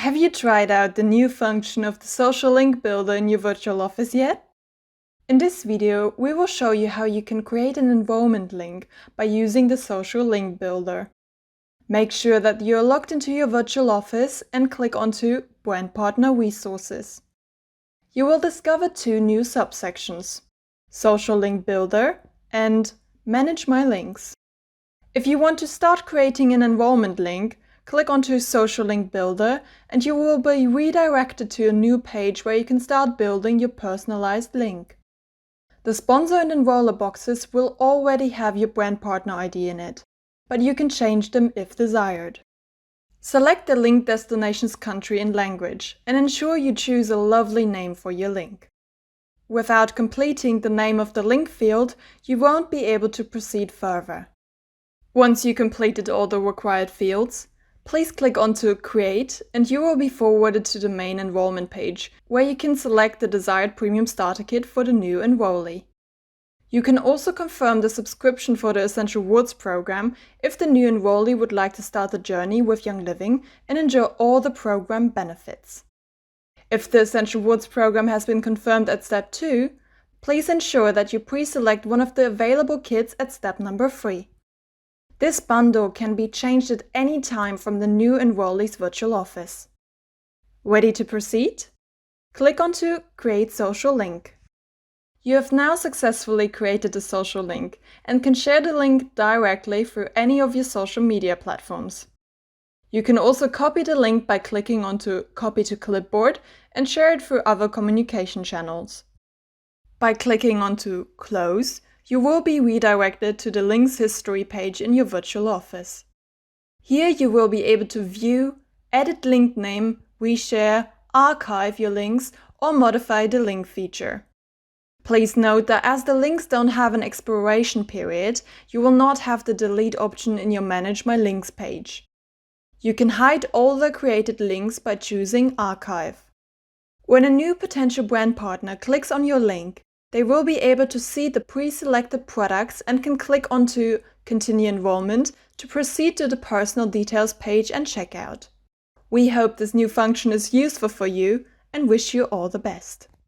Have you tried out the new function of the social link builder in your virtual office yet? In this video, we will show you how you can create an enrollment link by using the social link builder. Make sure that you are logged into your virtual office and click onto Brand Partner Resources. You will discover two new subsections, Social Link Builder and Manage My Links. If you want to start creating an enrollment link, click onto Social Link Builder and you will be redirected to a new page where you can start building your personalized link. The sponsor and enroller boxes will already have your brand partner ID in it, but you can change them if desired. Select the link destination's country and language and ensure you choose a lovely name for your link. Without completing the name of the link field, you won't be able to proceed further. Once you completed all the required fields, please click onto Create and you will be forwarded to the main enrollment page, where you can select the desired premium starter kit for the new enrollee. You can also confirm the subscription for the Essential Rewards program if the new enrollee would like to start the journey with Young Living and enjoy all the program benefits. If the Essential Rewards program has been confirmed at step 2, please ensure that you pre-select one of the available kits at step number 3. This bundle can be changed at any time from the new enrollee's virtual office. Ready to proceed? Click onto Create Social Link. You have now successfully created a social link and can share the link directly through any of your social media platforms. You can also copy the link by clicking onto Copy to Clipboard and share it through other communication channels. By clicking onto Close, you will be redirected to the links history page in your virtual office. Here you will be able to view, edit link name, reshare, archive your links, or modify the link feature. Please note that as the links don't have an expiration period, you will not have the delete option in your Manage My Links page. You can hide all the created links by choosing Archive. When a new potential brand partner clicks on your link, they will be able to see the pre-selected products and can click onto Continue Enrollment to proceed to the personal details page and checkout. We hope this new function is useful for you and wish you all the best.